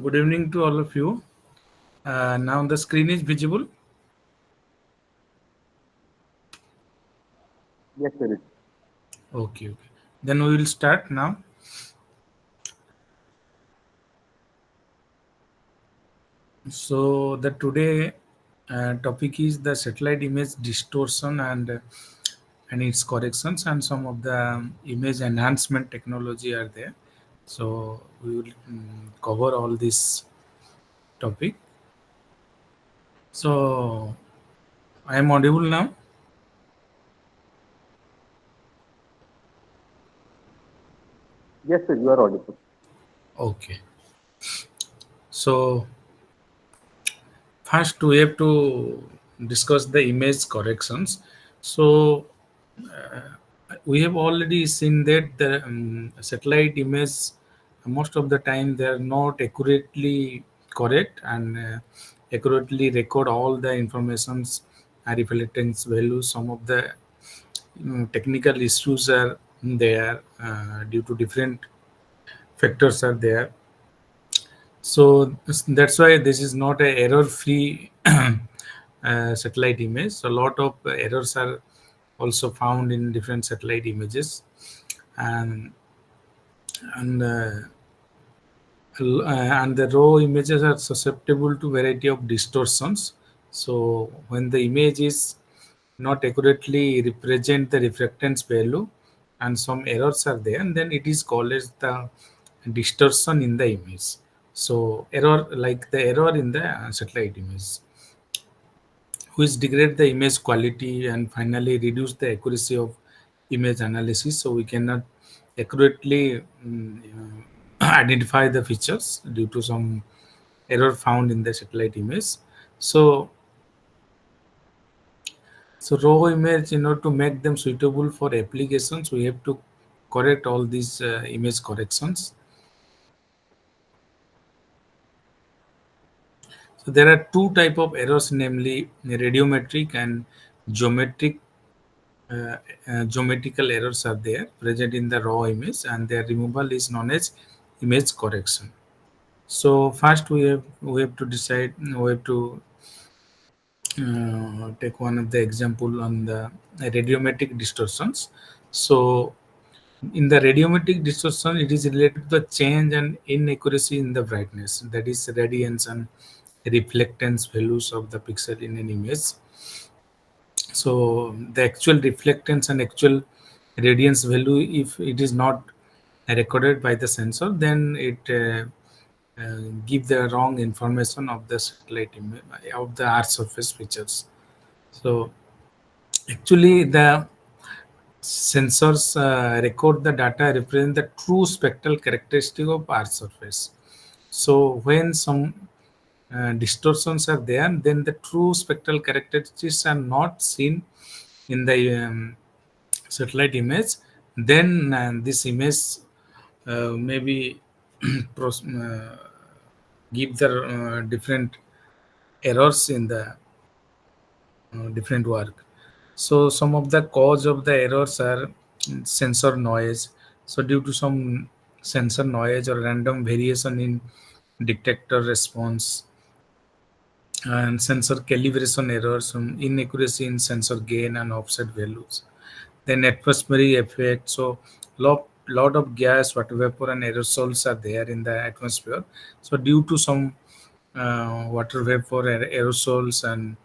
Good evening to all of you. Now the screen is visible. Yes, sir. Okay. Then we will start now. So the today topic is the satellite image distortion and its corrections and some of the image enhancement technology are there. So we will cover all this topic. So I am audible now. Yes, sir. You are audible. Okay. So first we have to discuss the image corrections. So we have already seen that the satellite image most of the time they are not accurately correct and accurately record all the informations and reflectance values. Some of the technical issues are there due to different factors are there. So that's why this is not a error free satellite image. So a lot of errors are also found in different satellite images, and and the raw images are susceptible to variety of distortions. So when the image is not accurately represent the reflectance value and some errors are there, and then it is called as the distortion in the image. So error like the error in the satellite image, which degrade the image quality and finally reduce the accuracy of image analysis. So we cannot accurately identify the features due to some error found in the satellite image. So raw image, to make them suitable for applications, we have to correct all these image corrections. So there are two type of errors, namely radiometric and geometric. Geometrical errors are there present in the raw image, and their removal is known as image correction. So first we have to decide. We have to take one of the example on the radiometric distortions. So in the radiometric distortion, it is related to the change and inaccuracy in the brightness, that is radiance and reflectance values of the pixel in an image. So the actual reflectance and actual radiance value, if it is not recorded by the sensor, then it give the wrong information of the satellite image of the earth surface features. So actually the sensors record the data represent the true spectral characteristic of earth surface. So when some distortions are there, then the true spectral characteristics are not seen in the satellite image. Then this image maybe give the different errors in the different work. So some of the cause of the errors are sensor noise. So due to some sensor noise or random variation in detector response and sensor calibration errors, some inaccuracy in sensor gain and offset values. Then atmospheric effect. So lot of gas, water vapor, and aerosols are there in the atmosphere. So due to some water vapor and aerosols and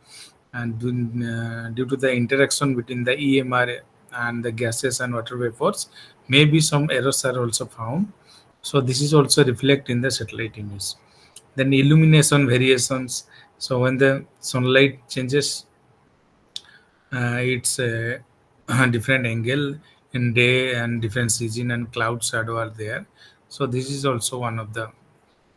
due to the interaction between the EMR and the gases and water vapors, maybe some errors are also found. So this is also reflect in the satellite image. Then illumination variations. So when the sunlight changes, it's a different angle in day and different season and cloud shadow are there. So this is also one of the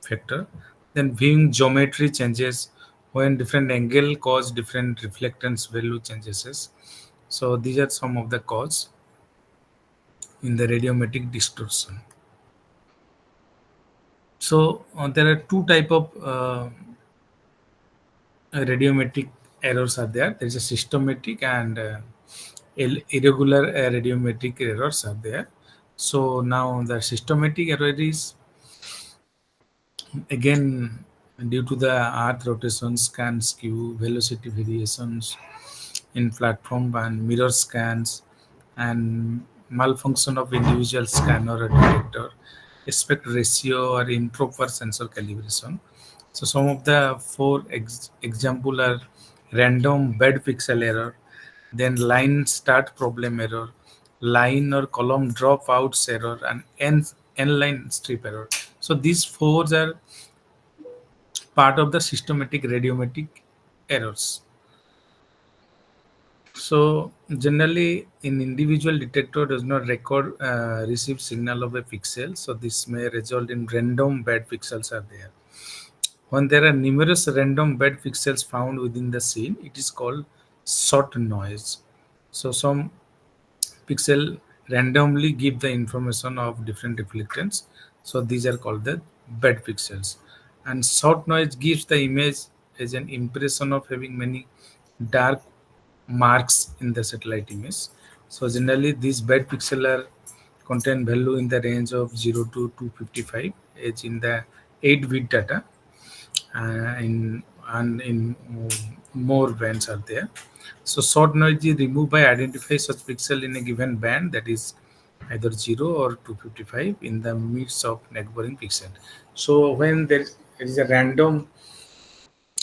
factor. Then viewing geometry changes when different angle cause different reflectance value changes. So these are some of the cause in the radiometric distortion. So there are two type of radiometric errors are there. There is a systematic and irregular radiometric errors are there. So now the systematic error is Again, due to the earth rotation, scan skew, velocity variations in platform and mirror scans, and malfunction of individual scanner or detector, aspect ratio or improper sensor calibration. So some of the four example are random bed pixel error, then line start problem error, line or column dropouts error, and n line strip error. So these four are part of the systematic radiometric errors. So generally, in individual detector does not record receive signal of a pixel. So this may result in random bad pixels are there. When there are numerous random bad pixels found within the scene, it is called short noise. So some pixel randomly give the information of different reflectance. So these are called the bad pixels. And short noise gives the image as an impression of having many dark marks in the satellite image. So generally these bad pixel are contain value in the range of 0 to 255 as in the 8-bit data, in and in more bands are there. So short noise is removed by identify such pixel in a given band, that is either 0 or 255 in the midst of neighboring pixel. So when there is a random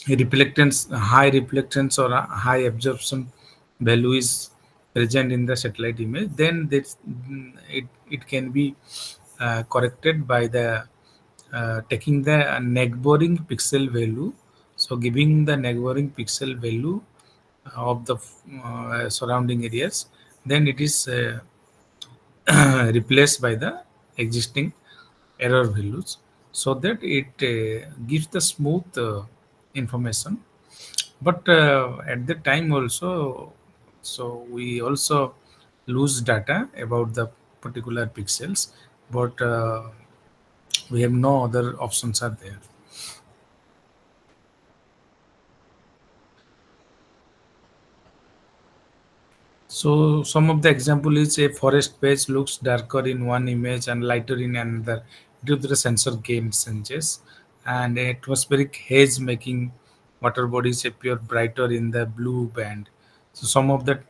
reflectance, high reflectance or a high absorption value is present in the satellite image, then it can be corrected by the taking the neighboring pixel value. So giving the neighboring pixel value of the surrounding areas, then it is replaced by the existing error values, so that it gives the smooth information. But at the time also, so we also lose data about the particular pixels, but we have no other options are there. So some of the example is a forest page looks darker in one image and lighter in another due to the sensor gain changes, and atmospheric haze making water bodies appear brighter in the blue band. So some of the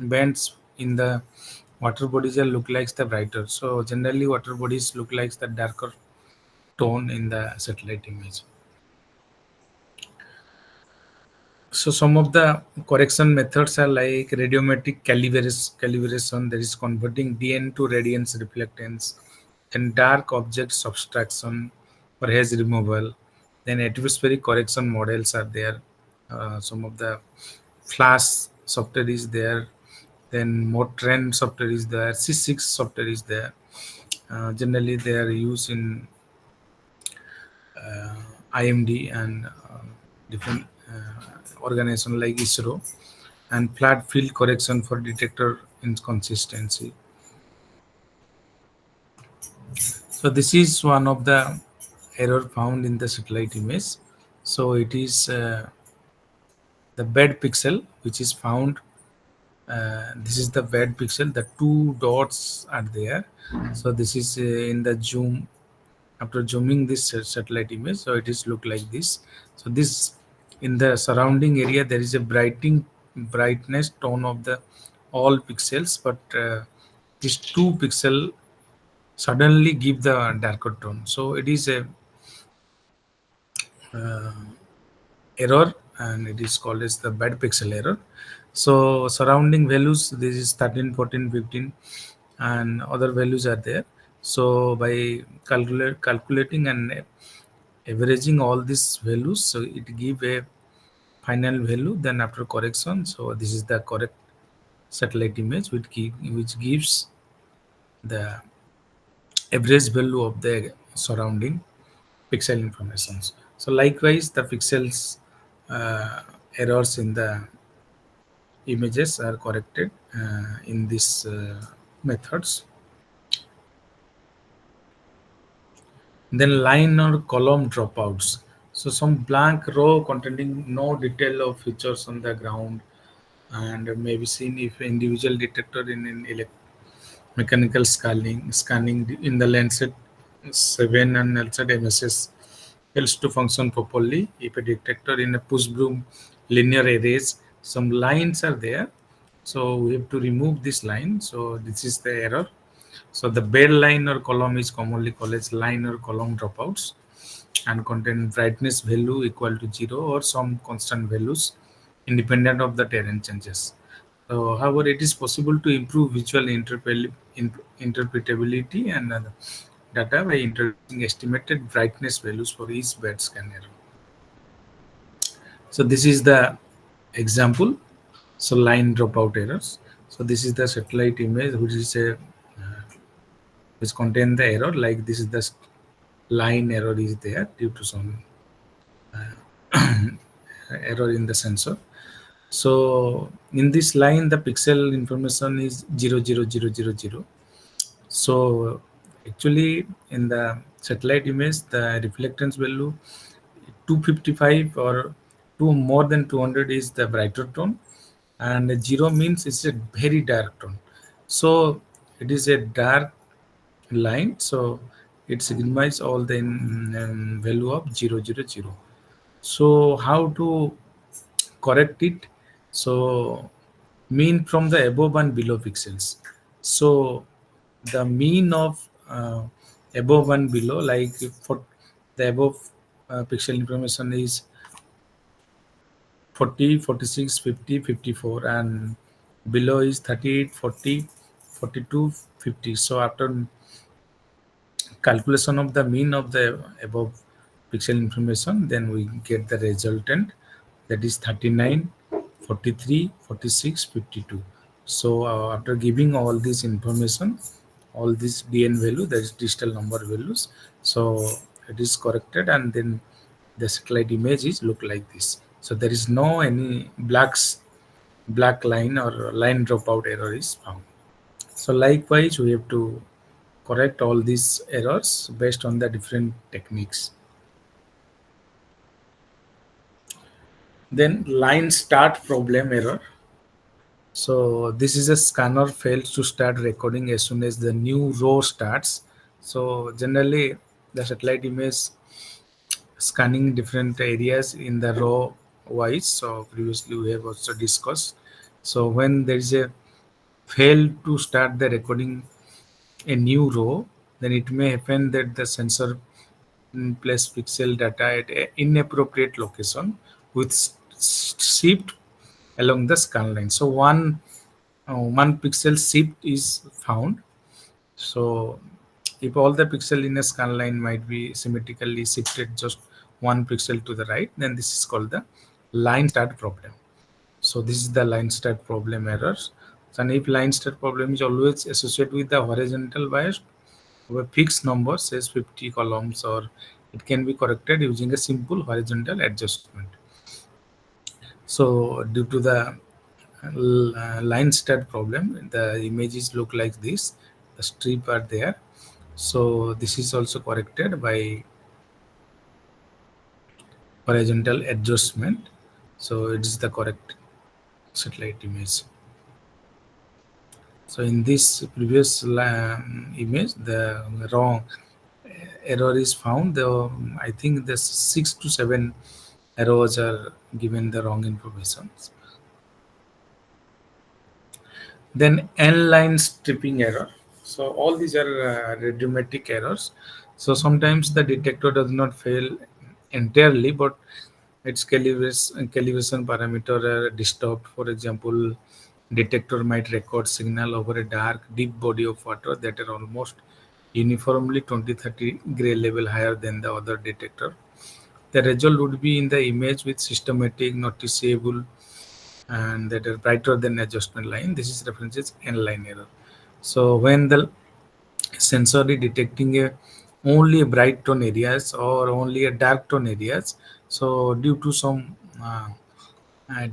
bands in the water bodies are look like the brighter. So generally water bodies look like the darker tone in the satellite image. So some of the correction methods are like radiometric calibration, that is converting DN to radiance reflectance, then dark object subtraction or haze removal, then atmospheric correction models are there. Some of the flash software is there, then more trend software is there, C6 software is there. Generally, they are used in IMD and different organization like ISRO, and flat field correction for detector inconsistency. So this is one of the error found in the satellite image. So it is the bad pixel which is found. This is the bad pixel. The two dots are there. So this is in the zoom. After zooming this satellite image, so it is look like this. So this in the surrounding area there is a brightness tone of the all pixels, but these two pixel suddenly give the darker tone. So it is a error, and it is called as the bad pixel error. So surrounding values, this is 13, 14, 15, and other values are there. So by calculating and averaging all these values, so it give a final value. Then after correction, so this is the correct satellite image which gives the average value of the surrounding pixel informations. So likewise, the pixels errors in the images are corrected in these methods. Then line or column dropouts. So some blank row containing no detail of features on the ground and may be seen if individual detector in an mechanical scanning in the Lancet 7 and Lancet MSS. fails to function properly. If a detector in a push broom linear arrays, some lines are there, so we have to remove this line. So this is the error. So the bare line or column is commonly called as line or column dropouts and contain brightness value equal to 0 or some constant values independent of the terrain changes. So, however, it is possible to improve visual interpretability and data by introducing estimated brightness values for each bad scan error. So this is the example. So line dropout errors. So this is the satellite image which contain the error. Like this is the line error is there due to some error in the sensor. So in this line, the pixel information is 00000. So actually, in the satellite image, the reflectance value 255 or two more than 200 is the brighter tone, and 0 means it's a very dark tone. So it is a dark line. So it signifies all the value of 000. So how to correct it? So mean from the above and below pixels. So the mean of above and below, like for the above pixel information is 40, 46, 50, 54, and below is 38, 40, 42, 50. So after calculation of the mean of the above pixel information, then we get the resultant, that is 39, 43, 46, 52. So after giving all this information, all this dn value, that is digital number values, so it is corrected, and then the satellite image is look like this. So there is no any black line or line dropout error is found. So likewise, we have to correct all these errors based on the different techniques. Then line start problem error. So this is a scanner fails to start recording as soon as the new row starts. So generally, the satellite image scanning different areas in the row wise. So previously we have also discussed. So when there is a fail to start the recording a new row, then it may happen that the sensor place pixel data at a inappropriate location with shift along the scan line. So one pixel shift is found. So if all the pixel in a scan line might be symmetrically shifted just one pixel to the right, then this is called the line start problem. So this is the line start problem errors. And if line start problem is always associated with the horizontal bias of a fixed number, says 50 columns, or it can be corrected using a simple horizontal adjustment. So due to the line start problem, the images look like this. The strip are there. So this is also corrected by horizontal adjustment. So it is the correct satellite image. So in this previous image, the wrong error is found. I think the 6 to 7 errors are given the wrong information. Then n-line stripping error. So all these are radiometric errors. So sometimes the detector does not fail entirely, but its calibration parameter are disturbed. For example, detector might record signal over a dark, deep body of water that are almost uniformly 20-30 gray level higher than the other detector. The result would be in the image with systematic, noticeable, and that are brighter than adjustment line. This is references n-line error. So when the sensor is detecting a only a bright tone areas or only a dark tone areas, so due to some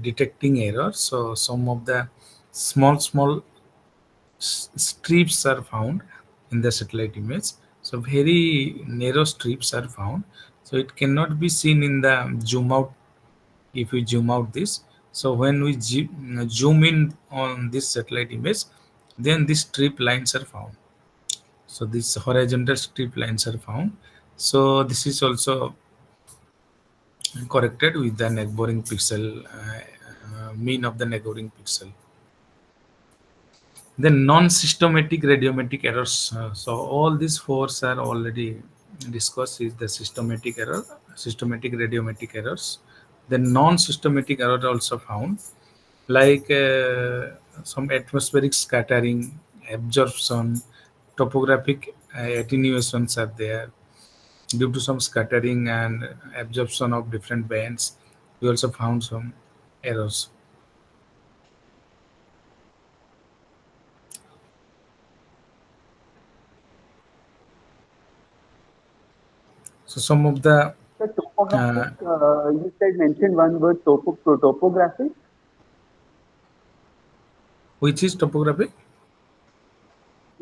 detecting error, so some of the small strips are found in the satellite image. So very narrow strips are found. So it cannot be seen in the zoom out. If we zoom out this, so when we zoom in on this satellite image, then these strip lines are found. So these horizontal strip lines are found. So this is also corrected with the neighboring pixel, mean of the neighboring pixel. Then non-systematic radiometric errors. So all these four are already discussed. Is the systematic error, systematic radiometric errors. Then non-systematic error also found, like some atmospheric scattering, absorption, topographic attenuations are there due to some scattering and absorption of different bands. We also found some errors. So some of the The uh, topographic, you said mentioned one word topographic. which is topographic.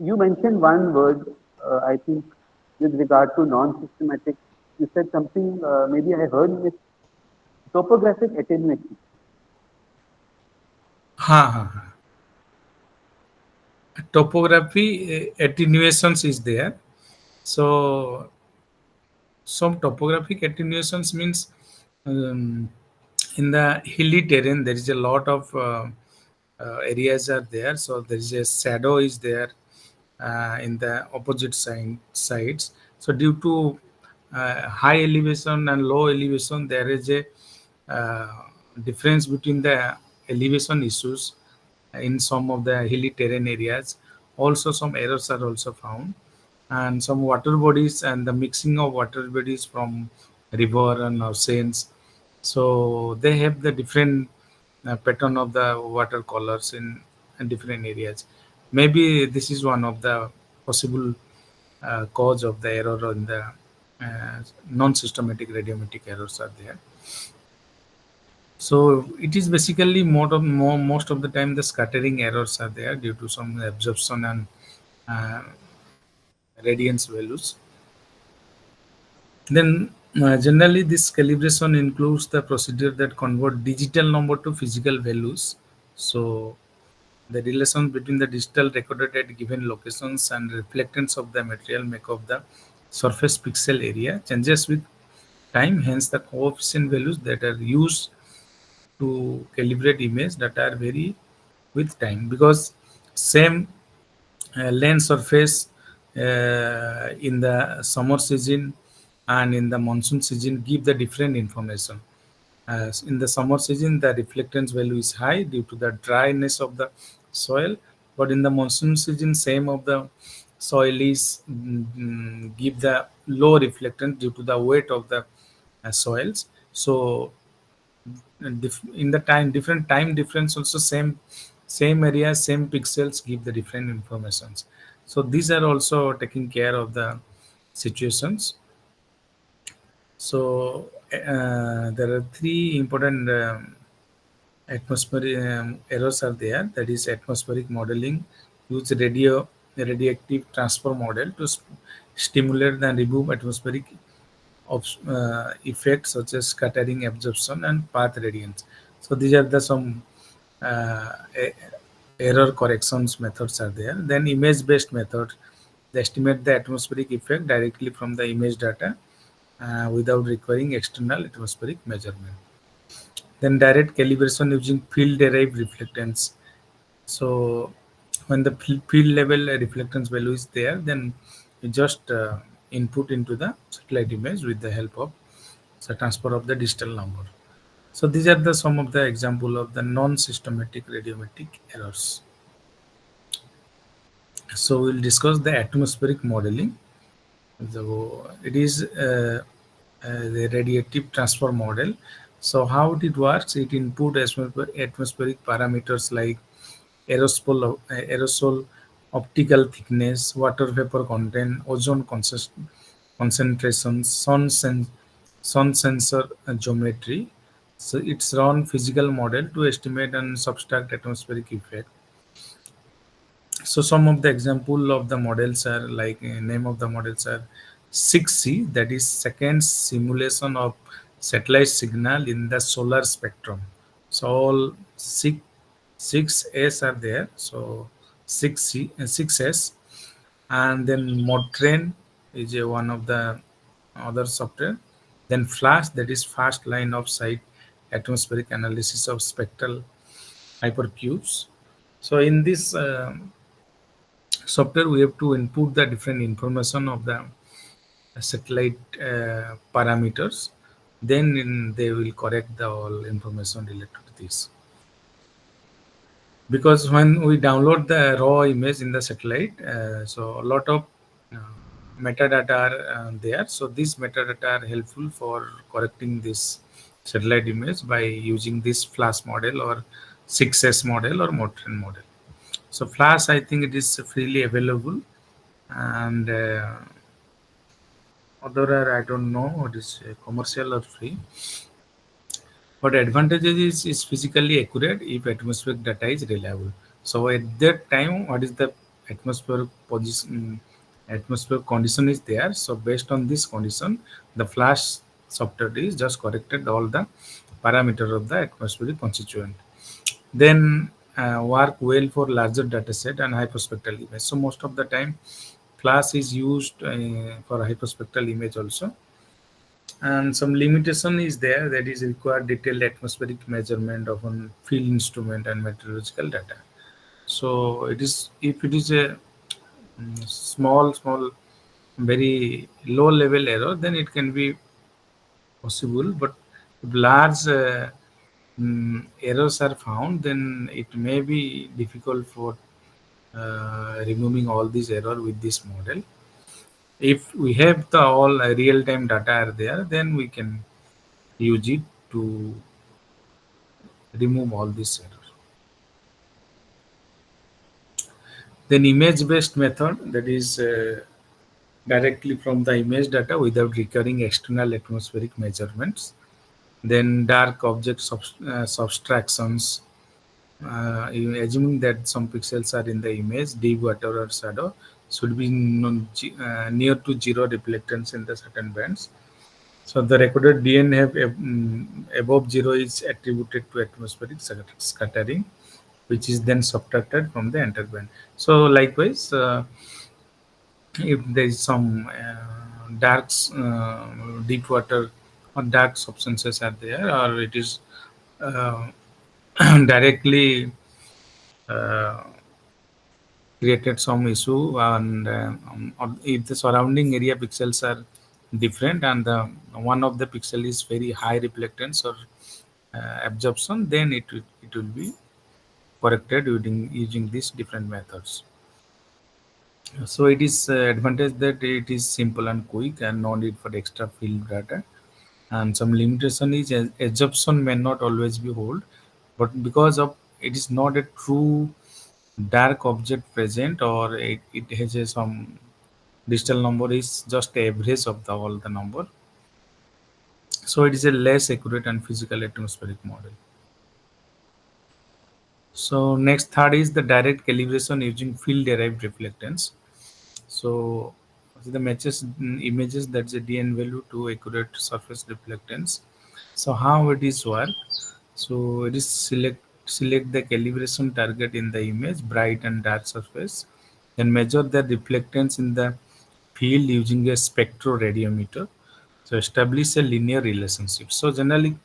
You mentioned one word, I think, with regard to non-systematic. You said something, maybe I heard this topographic attenuation. Ha, ha, ha. Topography attenuations is there. So some topographic attenuations means um, in the hilly terrain there is a lot of areas are there. So there is a shadow is there in the opposite sides. So due to high elevation and low elevation, there is a uh, difference between the elevation issues in some of the hilly terrain areas. Also, some errors are also found, and some water bodies and the mixing of water bodies from river and oceans. So they have the different pattern of the water colors in different areas. Maybe this is one of the possible cause of the error in the non-systematic radiometric errors are there. So it is basically most of the time the scattering errors are there due to some absorption and uh, radiance values. Then generally this calibration includes the procedure that convert digital number to physical values. So the relation between the digital recorded at given locations and reflectance of the material make up the surface pixel area changes with time. Hence, the coefficient values that are used to calibrate image that are vary with time, because same land surface in the summer season and in the monsoon season give the different information. As in the summer season, the reflectance value is high due to the dryness of the soil, but in the monsoon season, same of the soil is give the low reflectance due to the weight of the soils. So in the time different time difference also same area same pixels give the different informations. So these are also taking care of the situations. So there are three important atmospheric errors are there. That is atmospheric modeling use radioactive transfer model to stimulate and remove atmospheric of effects such as scattering, absorption, and path radiance. So these are the some uh, e- error corrections methods are there. Then image-based method, they estimate the atmospheric effect directly from the image data without requiring external atmospheric measurement. Then direct calibration using field-derived reflectance. So when the field level reflectance value is there, then you just input into the satellite image with the help of the transfer of the digital number. So these are the some of the example of the non-systematic radiometric errors. So we'll discuss the atmospheric modeling. So it is the radiative transfer model. So how it works? It input atmospheric parameters like aerosol optical thickness, water vapor content, ozone concentration, sun sensor geometry. So it's run physical model to estimate and subtract atmospheric effect. So some of the example of the models are like name of the models are 6C, that is second simulation of satellite signal in the solar spectrum. So all six S are there. So 6S, and then Modtrain is one of the other software. Then flash, that is fast line of sight atmospheric analysis of spectral hypercubes. So in this software, we have to input the different information of the satellite parameters. Then they will correct the all information related to this. Because when we download the raw image in the satellite, so a lot of uh, metadata are there. So these metadata are helpful for correcting this satellite image by using this flash model or 6s model or Motrin model. So flash, I think it is freely available, and other are, I don't know what is commercial or free. But advantages is physically accurate if atmospheric data is reliable. So at that time, what is the atmospheric position, atmospheric condition is there. So based on this condition, the flash software is just corrected all the parameter of the atmospheric constituent. Then work well for larger data set and hyperspectral image. So most of the time, flash is used for hyperspectral image also, and some limitation is there, that is require detailed atmospheric measurement of on field instrument and meteorological data. So it is, if it is a small very low level error, then it can be possible. But if large errors are found, then it may be difficult for removing all these error with this model. If we have the all real time data are there, then we can use it to remove all this error. Then image-based method, that is directly from the image data without recurring external atmospheric measurements. Then dark object subtractions, assuming that some pixels are in the image, deep water or shadow should be near to zero reflectance in the certain bands. So the recorded DN have above zero is attributed to atmospheric scattering, which is then subtracted from the enter band. So likewise, if there is some dark deep water or dark substances are there, or it is uh, directly uh, created some issue, and or if the surrounding area pixels are different, and the one of the pixel is very high reflectance or absorption, then it will be corrected using these different methods. So it is advantage that it is simple and quick and no need for extra field data. And some limitation is absorption may not always be hold, but because of it is not a true dark object present, or it has some digital number is just average of the all the number. So it is a less accurate and physical atmospheric model. So next third is the direct calibration using field derived reflectance. So the matches images, that's a DN value to accurate surface reflectance. So how it is work? So it is select the calibration target in the image, bright and dark surface, then measure the reflectance in the field using a spectroradiometer. So establish a linear relationship. So generally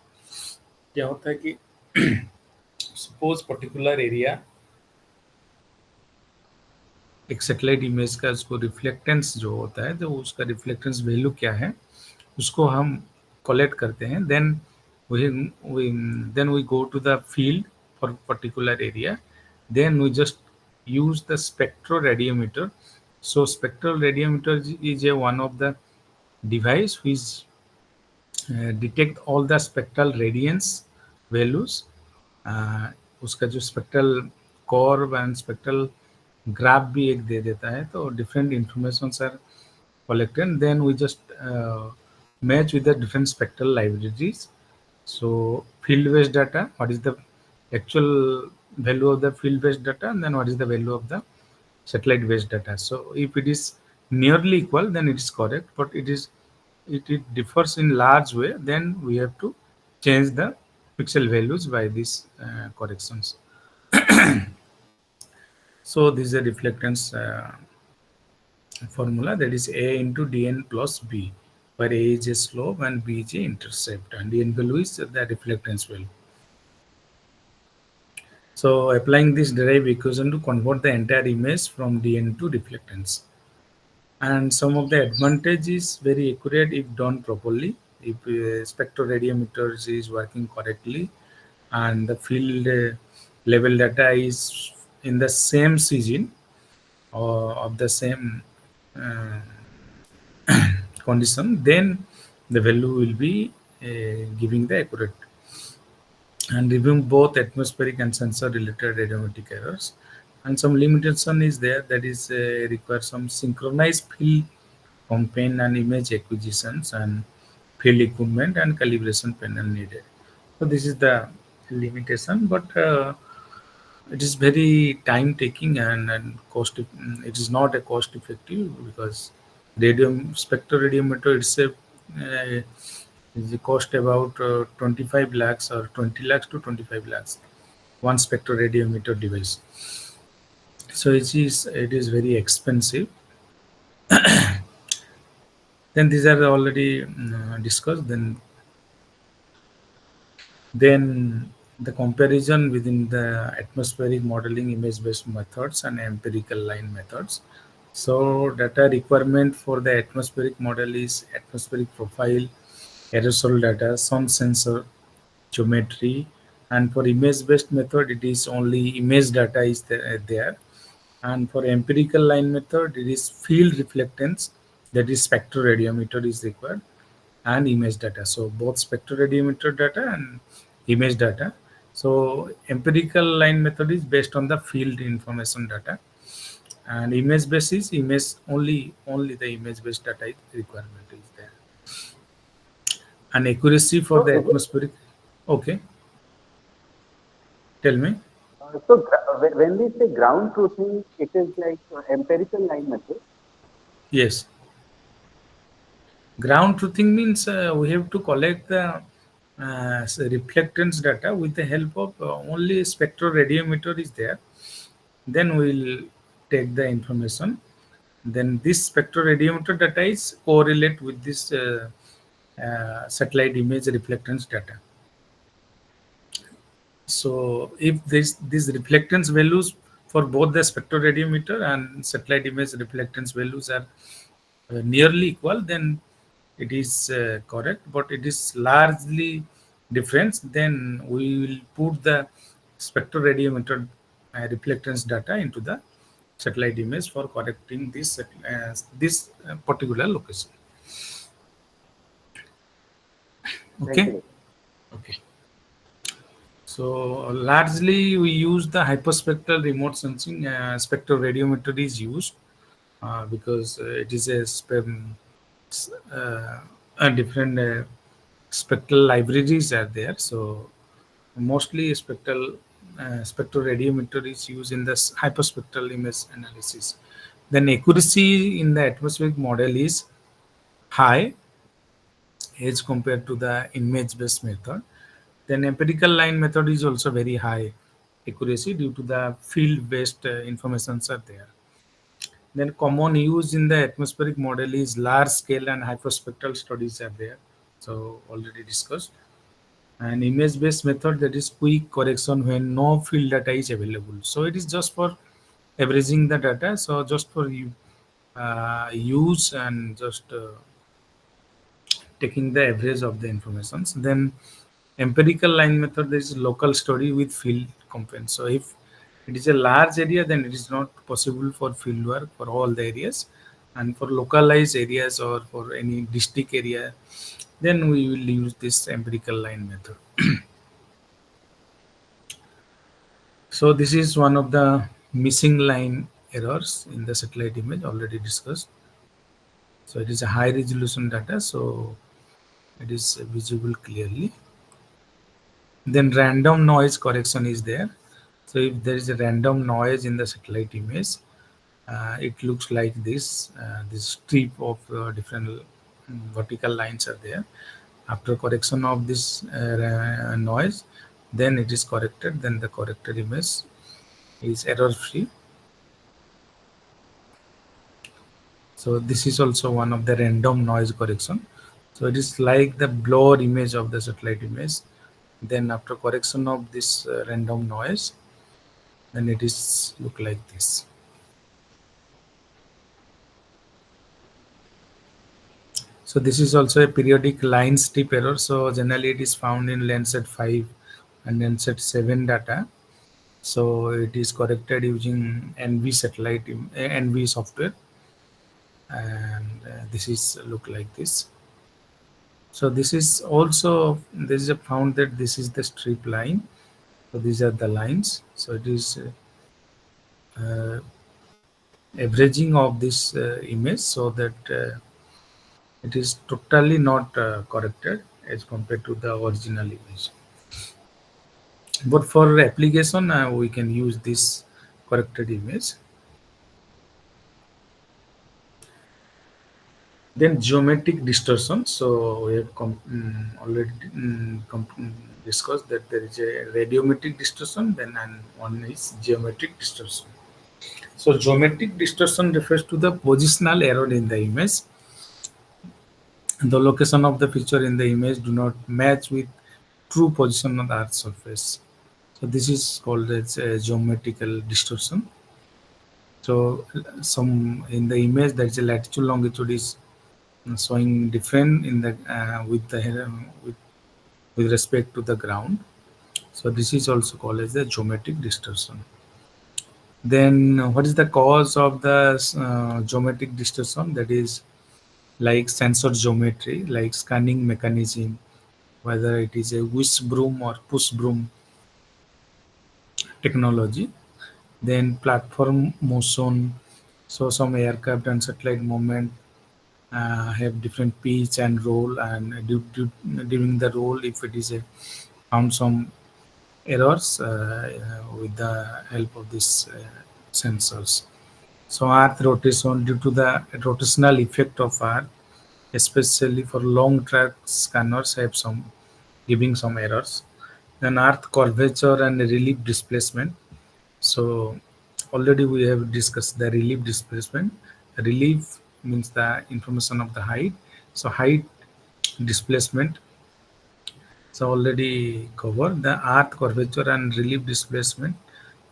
क्या होता है कि suppose particular area एक satellite image का उसको reflectance जो होता है, जो उसका रिफ्लेक्टेंस वैल्यू क्या है, उसको हम कलेक्ट करते हैं. Then we, we then we go to the field for particular area. Then we just use the spectroradiometer. So spectroradiometer is a one of the device which detect all the spectral radiance values. uh, उसका जो spectral curve and spectral graph भी एक दे देता है, तो different information are collected. Then we just match with the different spectral libraries. So field based data, what is the actual value of the field based data, and then what is the value of the satellite based data. So if it is nearly equal, then it is correct, but it differs in large way, then we have to change the pixel values by these corrections. So this is a reflectance formula, that is A into dn plus b. where A is a slope and B is a intercept, and the n value is the reflectance value. So applying this derived equation to convert the entire image from DN to reflectance. And some of the advantage is very accurate if done properly. If spectroradiometer is working correctly, and the field level data is in the same season or of the same uh, condition, then the value will be giving the accurate, and reviewing both atmospheric and sensor related radiometric errors. And some limitation is there, that is require some synchronized field campaign and image acquisitions and field equipment and calibration panel needed. So this is the limitation, but it is very time taking and cost. It is not a cost effective because radium spectroradiometer itself is cost about 25 lakhs or 20 lakhs to 25 lakhs one spectroradiometer device. So it is very expensive. Then these are already discussed. Then the comparison within the atmospheric modeling image-based methods and empirical line methods. So data requirement for the atmospheric model is atmospheric profile, aerosol data, some sensor geometry, and for image-based method it is only image data is there. And for empirical line method it is field reflectance, that is spectroradiometer is required, and image data. So both spectroradiometer data and image data. So empirical line method is based on the field information data, and image based is image only the image based data requirement is there. And accuracy for So the is it, atmospheric. Okay, tell me. when we say ground truthing, it is like empirical line method. Yes, ground truthing means we have to collect the reflectance data with the help of only spectroradiometer is there. Then we'll take the information. Then this spectroradiometer data is correlate with this satellite image reflectance data. So if these reflectance values for both the spectroradiometer and satellite image reflectance values are nearly equal, then it is correct. But it is largely different, then we will put the spectroradiometer reflectance data into the satellite image for correcting this particular location. Thank Okay. you. Okay. So largely we use the hyperspectral remote sensing. Spectroradiometer is used because it is uh, a different spectral libraries are there. So mostly spectroradiometer is used in the hyperspectral image analysis. Then accuracy in the atmospheric model is high as compared to the image-based method. Then empirical line method is also very high accuracy due to the field-based informations are there. Then common use in the atmospheric model is large scale and hyperspectral studies are there. So already discussed. And image-based method, that is quick correction when no field data is available. So it is just for averaging the data. So just for you use and just taking the average of the information. Then empirical line method, there is local study with field campaign. So if it is a large area, then it is not possible for field work for all the areas. And for localized areas or for any district area, then we will use this empirical line method. So this is one of the missing line errors in the satellite image already discussed. So it is a high resolution data, so it is visible clearly. Then random noise correction is there. So if there is a random noise in the satellite image, it looks like this strip of different vertical lines are there. After correction of this noise, then it is corrected. Then the corrected image is error free. So this is also one of the random noise correction. So it is like the blur image of the satellite image. Then after correction of this random noise, then it is look like this. So this is also a periodic line strip error. So generally it is found in Landsat 5 and Landsat 7 data. So it is corrected using NV satellite NV software, and this is look like this. So this is also this is a found that this is the strip line. So these are the lines. So it is uh, averaging of this image so that it is totally not corrected as compared to the original image. But for application, we can use this corrected image. Then geometric distortion. So we have already discussed that there is a radiometric distortion, then and one is geometric distortion. So geometric distortion refers to the positional error in the image. The location of the feature in the image do not match with true position on the Earth's surface. So this is called as geometrical distortion. So some in the image there is a latitude longitude is showing different in the with respect to the ground. So this is also called as the geometric distortion. Then what is the cause of the geometric distortion? That is like sensor geometry, like scanning mechanism, whether it is a whisk broom or push broom technology. Then platform motion, so some aircraft and satellite movement have different pitch and roll, and during the roll, if it is a found some errors with the help of these sensors. So Earth rotation, due to the rotational effect of Earth, especially for long track scanners, have some giving some errors. Then Earth curvature and relief displacement. So already we have discussed the relief displacement. Relief means the information of the height. So height displacement. So already covered the Earth curvature and relief displacement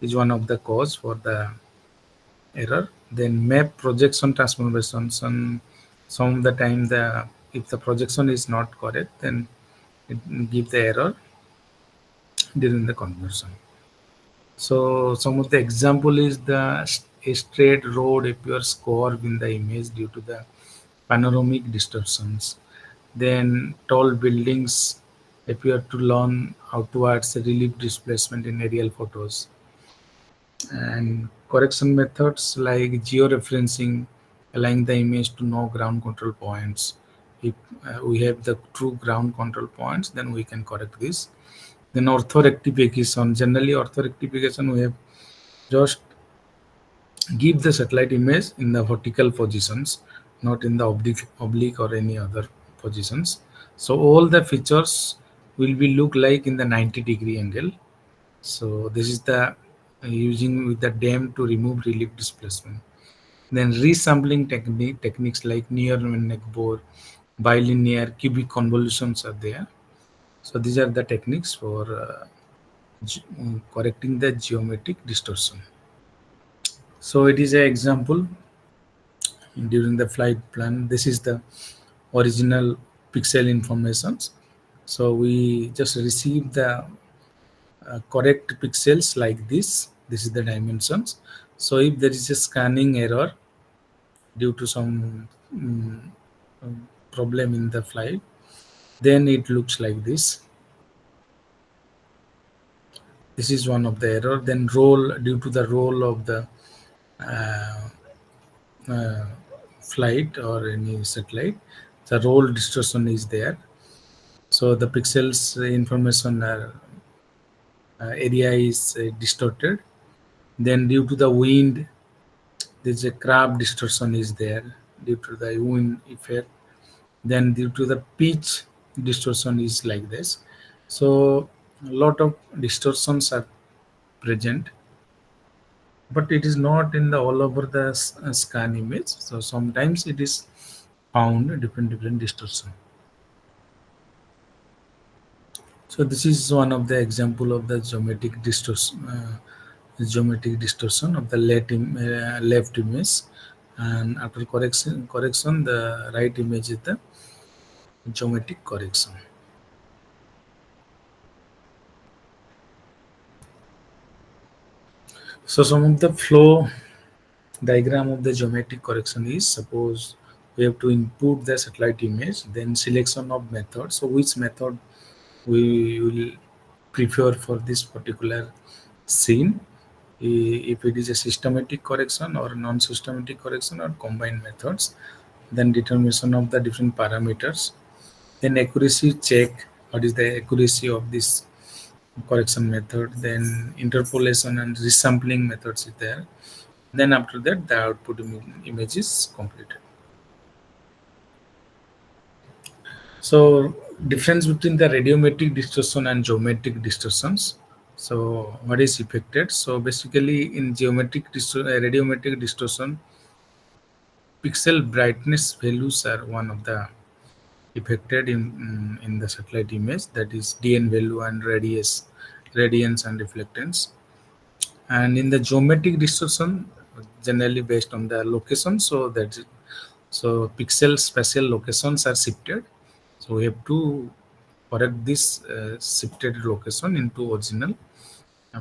is one of the cause for the error. Then map projection transformations, and some of the time the if the projection is not correct, then it give the error during the conversion. So some of the example is a straight road appears curved in the image due to the panoramic distortions. Then tall buildings appear to lean outwards, relief displacement in aerial photos. And correction methods like georeferencing, allowing the image to know ground control points. If we have the true ground control points, then we can correct this. Then orthorectification. Generally, orthorectification we have just give the satellite image in the vertical positions, not in the oblique or any other positions. So all the features will be look like in the 90-degree angle. So this is the using with the dam to remove relief displacement. Then resampling techniques like near neck bore, bilinear, cubic convolutions are there. So these are the techniques for correcting the geometric distortion. So it is an example during the flight plan. This is the original pixel informations. So we just receive the correct pixels like this. This is the dimensions. So if there is a scanning error due to some problem in the flight, then it looks like this. This is one of the error. Then roll, due to the roll of the uh, uh, flight or any satellite, the roll distortion is there. So the pixels information area is distorted. Then due to the wind, there's a crab distortion is there due to the wind effect. Then due to the pitch distortion is like this. So a lot of distortions are present, but it is not in the all over the scan image. So sometimes it is found different distortion. So this is one of the example of the geometric distortion of the left image, and after correction the right image is the geometric correction. So some of the flow diagram of the geometric correction is, suppose we have to input the satellite image, then selection of method. So which method we will prefer for this particular scene, if it is a systematic correction or non-systematic correction or combined methods, then determination of the different parameters, then accuracy check, what is the accuracy of this correction method, then interpolation and resampling methods is there, then after that the output image is completed. So difference between the radiometric distortion and geometric distortions. So what is affected? So basically in radiometric distortion, pixel brightness values are one of the affected in the satellite image, that is DN value and radiance and reflectance. And in the geometric distortion, generally based on the location, so pixel spatial locations are shifted. So we have to correct this shifted location into original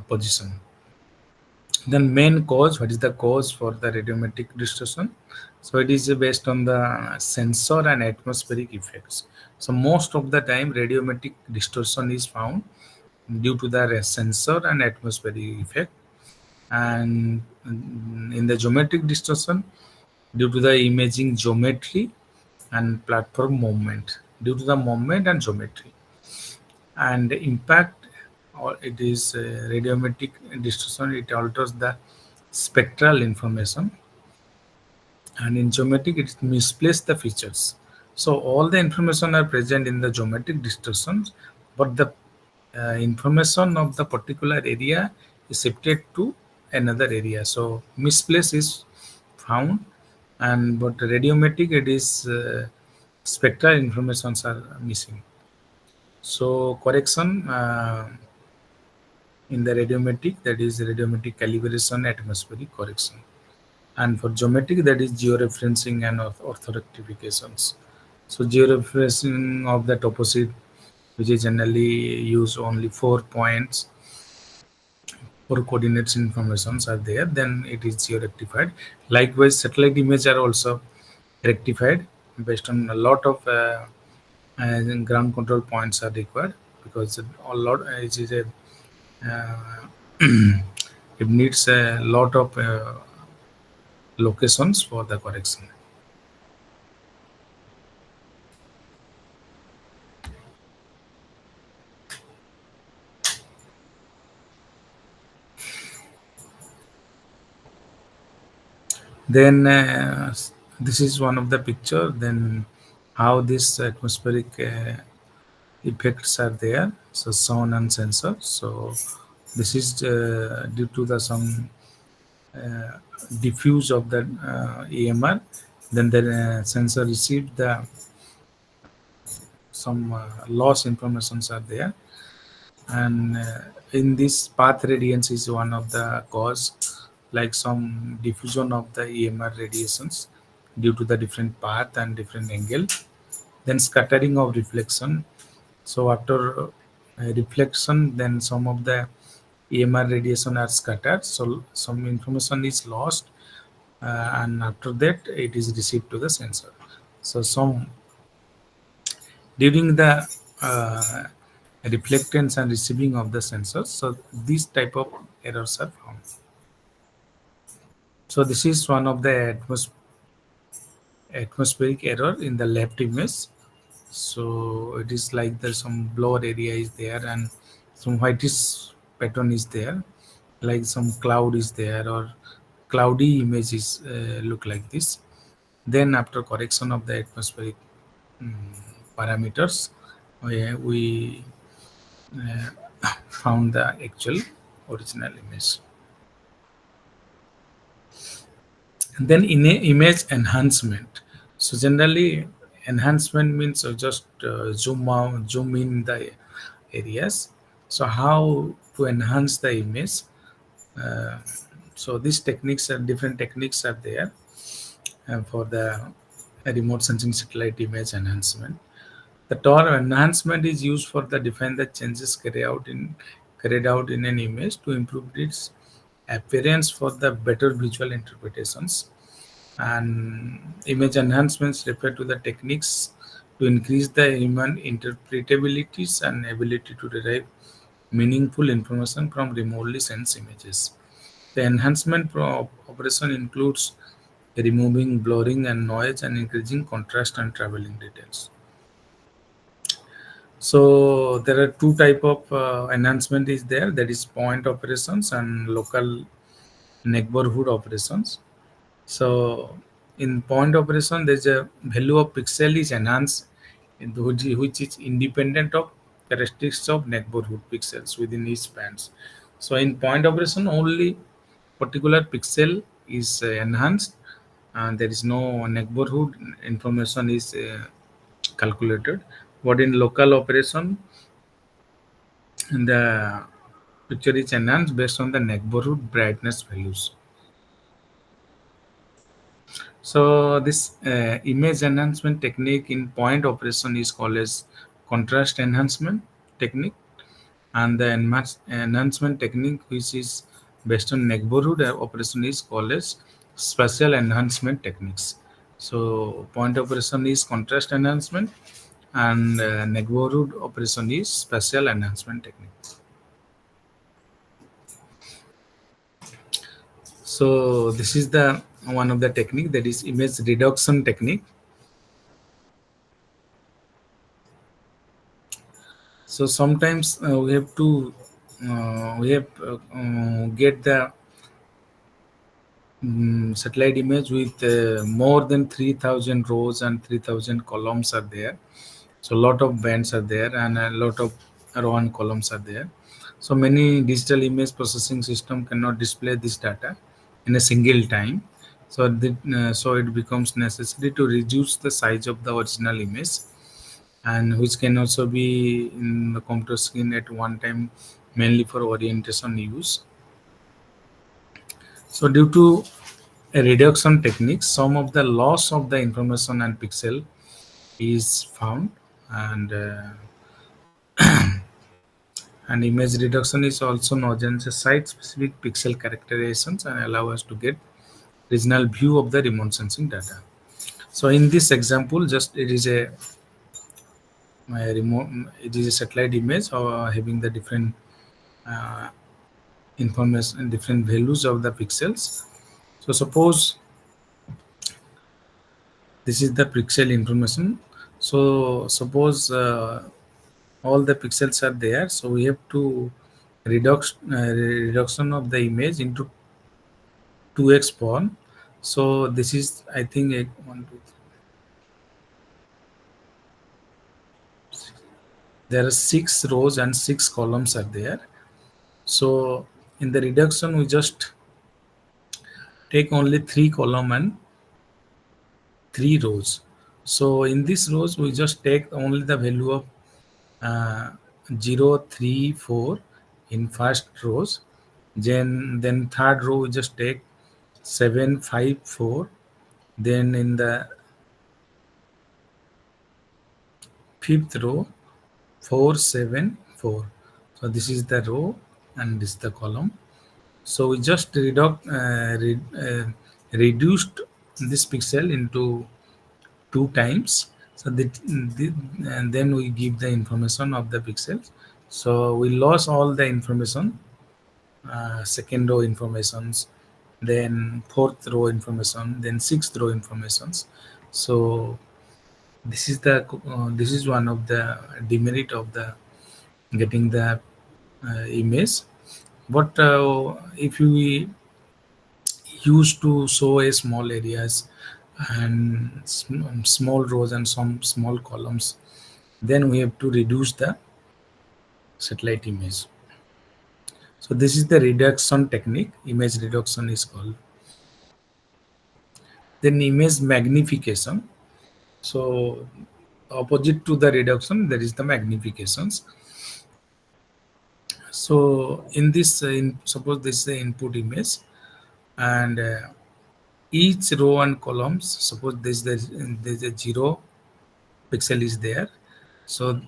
position. Then main cause, what is the cause for the radiometric distortion? So it is based on the sensor and atmospheric effects. So most of the time radiometric distortion is found due to the sensor and atmospheric effect, and in the geometric distortion due to the imaging geometry and platform movement, due to the movement and geometry. And the impact, or it is radiometric distortion, it alters the spectral information, and in geometric it misplaces the features. So all the information are present in the geometric distortions, but the information of the particular area is shifted to another area, so misplace is found. And but radiometric, it is spectral informations are missing. So correction in the radiometric, that is radiometric calibration, atmospheric correction, and for geometric, that is georeferencing and orthorectifications. So georeferencing of the topos, which is generally use only 4 points, 4 coordinates informations are there, then it is geo-rectified. Likewise, satellite image are also rectified based on a lot of ground control points are required, because a lot it is a uh, it needs a lot of locations for the correction. Then this is one of the picture. Then how this atmospheric effects are there. So sound and sensor. So this is due to the some uh, diffuse of the EMR. Then the sensor received the some loss informations are there, and in this path radiance is one of the cause, like some diffusion of the EMR radiations due to the different path and different angle. Then scattering of reflection. So after reflection, then some of the EMR radiation are scattered, so some information is lost, and after that it is received to the sensor. So some during the uh, reflectance and receiving of the sensors, so these type of errors are found. So this is one of the atmospheric error in the left image. So it is like there's some blur area is there and some whitish pattern is there, like some cloud is there or cloudy images look like this. Then after correction of the atmospheric mm, parameters, we found the actual original image. And then in a image enhancement. So generally enhancement means just zoom out, zoom in the areas. So how to enhance the image? Uh, so these techniques are different techniques are there for the remote sensing satellite image enhancement. The term enhancement is used for the define the changes carried out in an image to improve its appearance for the better visual interpretations. And image enhancements refer to the techniques to increase the human interpretabilities and ability to derive meaningful information from remotely sensed images. The enhancement operation includes removing blurring and noise and increasing contrast and traveling details. So there are two type of enhancement is there, that is point operations and local neighborhood operations. So in point operation, there's a value of pixel is enhanced, which is independent of characteristics of neighborhood pixels within each bands. So in point operation, only particular pixel is enhanced, and there is no neighborhood information is calculated. But in local operation, the picture is enhanced based on the neighborhood brightness values. So this image enhancement technique in point operation is called as contrast enhancement technique, and the enhancement technique which is based on neighborhood operation is called as spatial enhancement techniques. So point operation is contrast enhancement, and neighborhood operation is spatial enhancement technique. So this is the one of the technique, that is image reduction technique. So sometimes we have get the satellite image with more than 3000 rows and 3000 columns are there. So a lot of bands are there and a lot of row and columns are there. So many digital image processing system cannot display this data in a single time. So it becomes necessary to reduce the size of the original image, and which can also be in the computer screen at one time, mainly for orientation use. So due to a reduction technique, some of the loss of the information and pixel is found, and and image reduction is also known as site specific pixel characterizations and allow us to get regional view of the remote sensing data. So in this example, just it is a remote, it is a satellite image having the different uh, information, different values of the pixels. So suppose this is the pixel information. So suppose all the pixels are there, so we have to reduction of the image into 2x pawn. So this is, I think, a one, two, three. There are 6 rows and 6 columns are there. So in the reduction, we just take only 3 column and 3 rows. So in these rows, we just take only the value of uh, 0, 3, 4 in first rows. Then third row, we just take 7, 5, 4. Then in the fifth row, 4, 7, 4. So this is the row and this is the column. So we just reduced this pixel into 2 times. So and then we give the information of the pixels. So we lost all the information, second row informations, then fourth row information, then sixth row informations. So this is one of the demerit of the getting the image. But if we used to show a small areas and small rows and some small columns, then we have to reduce the satellite image. So this is the reduction technique, image reduction is called. Then image magnification. So opposite to the reduction, there is the magnifications. So in this, suppose this is the input image, and each row and columns. Suppose there's a 0 pixel is there. So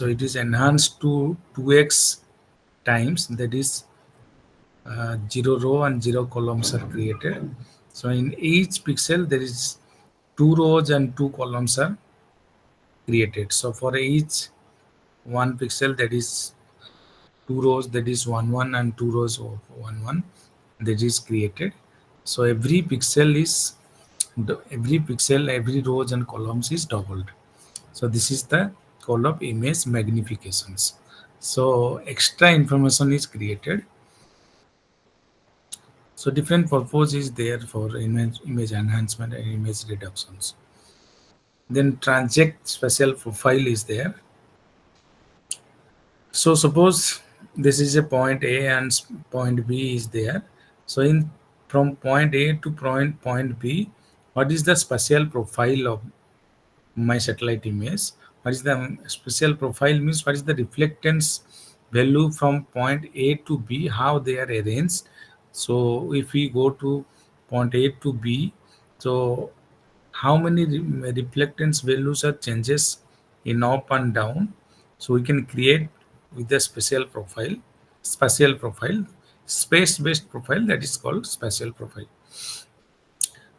it is enhanced to 2x times. That is 0 row and 0 columns are created. So in each pixel there is 2 rows and 2 columns are created. So for each 1 pixel, that is 2 rows, that is 1 1, and 2 rows of 1 1, that is created. So every pixel, every rows and columns is doubled. So this is the called of image magnifications. So extra information is created. So different purpose is there for image enhancement and image reductions. Then transect spatial profile is there. So suppose this is a point A and point B is there. So in from point A to point B, what is the spatial profile of my satellite image? What is the spatial profile means? What is the reflectance value from point A to B? How they are arranged? So if we go to point A to B, so how many reflectance values are changes in up and down? So we can create with the spatial profile, space-based profile, that is called spatial profile.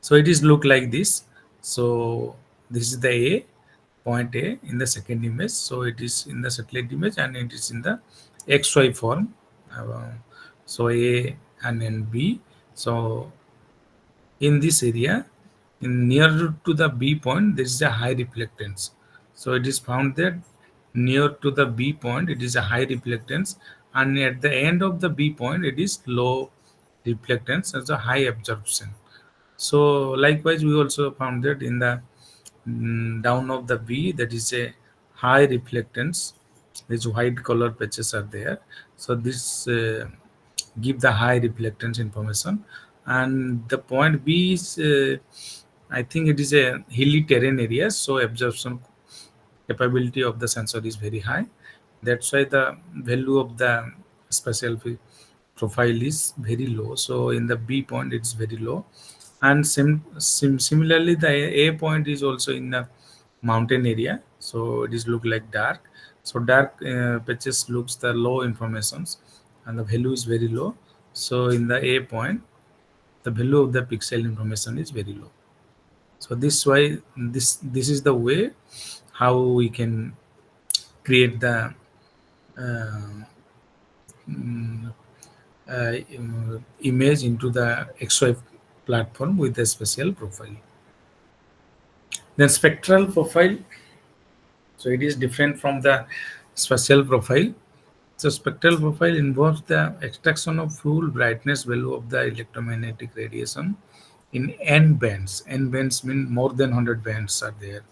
So it is look like this. So this is the point A in the second image. So it is in the satellite image and it is in the XY form. Uh, so A and then B. So in this area, in near to the B point, there is a high reflectance. So it is found that near to the B point, it is a high reflectance, and at the end of the B point, it is low reflectance as a high absorption. So likewise, we also found that in the down of the B, that is a high reflectance. These white color patches are there. So this give the high reflectance information. And the point B is, I think it is a hilly terrain area, so absorption capability of the sensor is very high. That's why the value of the spatial profile is very low. So in the B point, it's very low. And similarly, the A point is also in the mountain area. So it is look like dark. So dark patches looks the low informations, and the value is very low. So in the A point, the value of the pixel information is very low. So this is the way how we can create the uh, image into the XY platform with a special profile. Then spectral profile. So it is different from the spatial profile. So spectral profile involves the extraction of full brightness value of the electromagnetic radiation in n bands. N bands mean more than 100 bands are there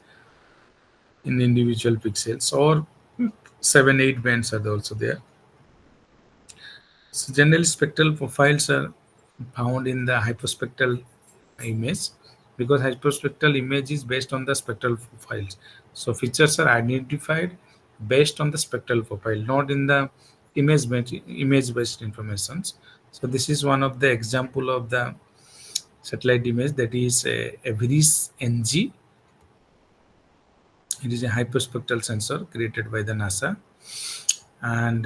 in individual pixels, or 7 8 bands are also there. So generally spectral profiles are found in the hyperspectral image, because hyperspectral image is based on the spectral profiles. So features are identified based on the spectral profile, not in the image based informations. So this is one of the example of the satellite image, that is a Everest NG. It is a hyperspectral sensor created by the NASA, and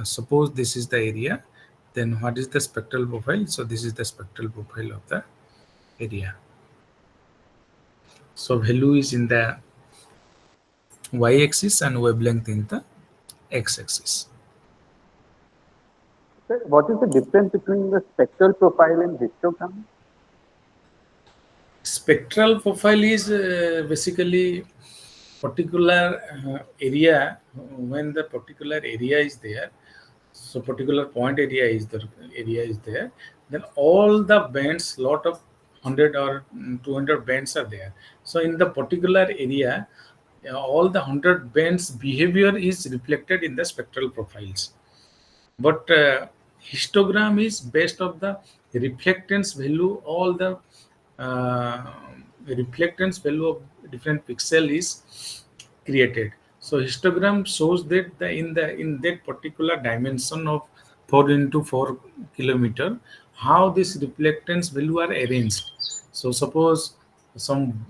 suppose this is the area, then what is the spectral profile? So this is the spectral profile of the area. So value is in the y-axis and wavelength in the x-axis. Sir, what is the difference between the spectral profile and histogram? Spectral profile is basically particular area. When the particular area is there, so particular point area is there, then all the bands, lot of 100 or 200 bands are there. So in the particular area, all the 100 bands behavior is reflected in the spectral profiles. But histogram is based of the reflectance value. All the uh, reflectance value of different pixel is created. So histogram shows that in that particular dimension of 4 into 4 kilometer, how this reflectance value are arranged. So suppose some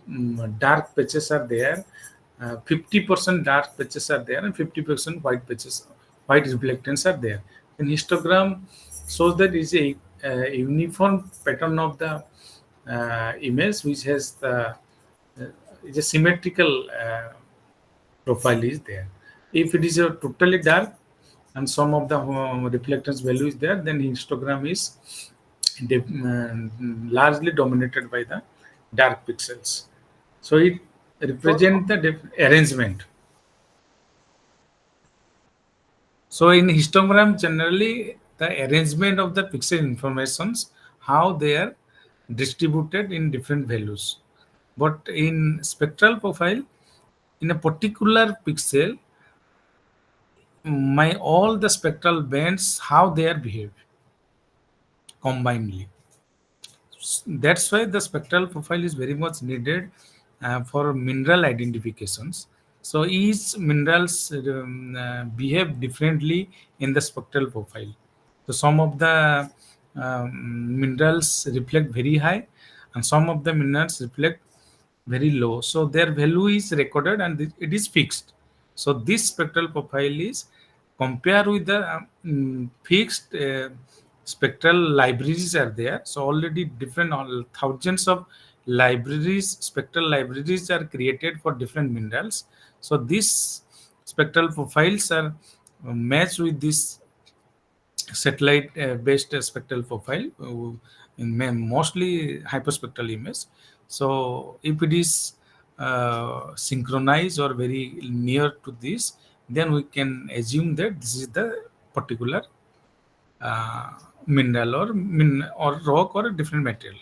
dark patches are there, 50% dark patches are there, and 50% white patches, white reflectance are there. Then histogram shows that is a uniform pattern of the image, which has the is a symmetrical profile is there. If it is a totally dark and some of the reflectance value is there, then histogram is largely dominated by the dark pixels. So it So represents the arrangement. So in histogram, generally the arrangement of the pixel informations, how they are distributed in different values. But in spectral profile, in a particular pixel, my all the spectral bands how they are behaved combinedly. That's why the spectral profile is very much needed for mineral identifications. So each minerals behave differently in the spectral profile. So some of the minerals reflect very high, and some of the minerals reflect very low. So their value is recorded and it is fixed. So this spectral profile is compared with the fixed spectral libraries are there. So already different thousands of libraries, spectral libraries are created for different minerals. So these spectral profiles are matched with this satellite based spectral profile in mostly hyperspectral image. So if it is synchronized or very near to this, then we can assume that this is the particular uh, mineral or rock or a different material.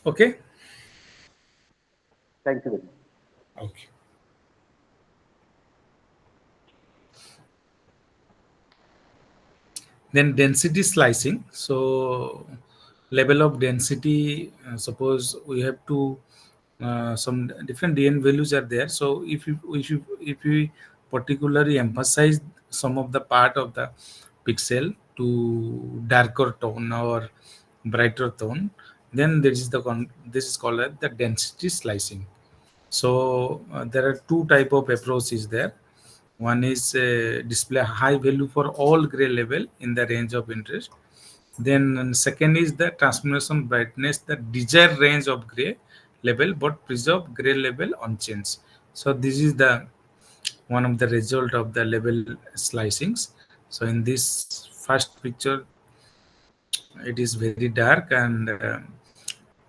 Okay. thank you very much. Okay. Then density slicing. So level of density. Suppose we have to some different dn values are there. So if we particularly emphasize some of the part of the pixel to darker tone or brighter tone, then this is called as the density slicing. So there are two type of approaches there. One is display high value for all gray level in the range of interest. Then second is the transformation brightness, the desired range of gray level, but preserve gray level unchanged. So this is the one of the result of the level slicings. So in this first picture, it is very dark and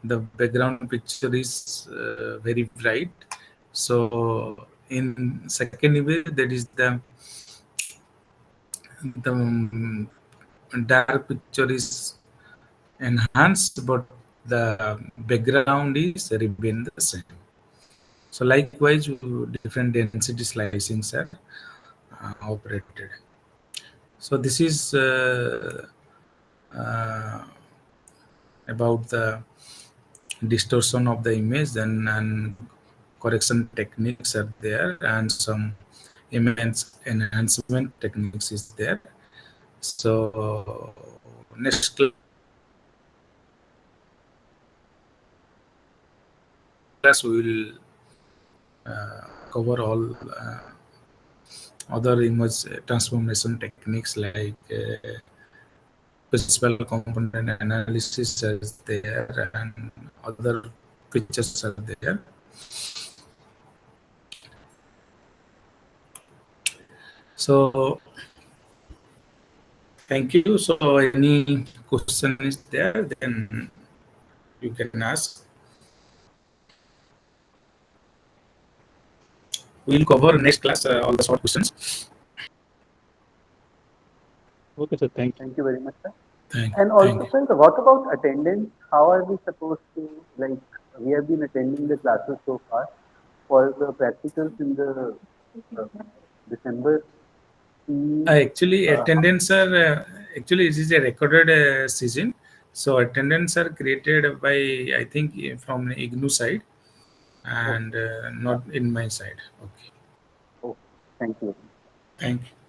the background picture is very bright. So in second image, that is the dark picture is enhanced, but the background is remain the same. So likewise, different density slicings are operated. So this is uh, about the distortion of the image and correction techniques are there, and some enhancement techniques is there. So next class we will cover all other image transformation techniques like principal component analysis is there and other features are there. So thank you. So any question is there, then you can ask. We will cover next class all the short questions. Okay, sir. Thank you. Thank you very much, sir. Thank, And thank also, you. sir, what about attendance? How are we supposed to, like, we have been attending the classes so far for the practicals in the uh, December. We, Actually, uh, attendance are actually it is a recorded season. So attendance are created by I think from IGNU side. Okay. and not in my side. Okay. Okay. Thank you. Thank you.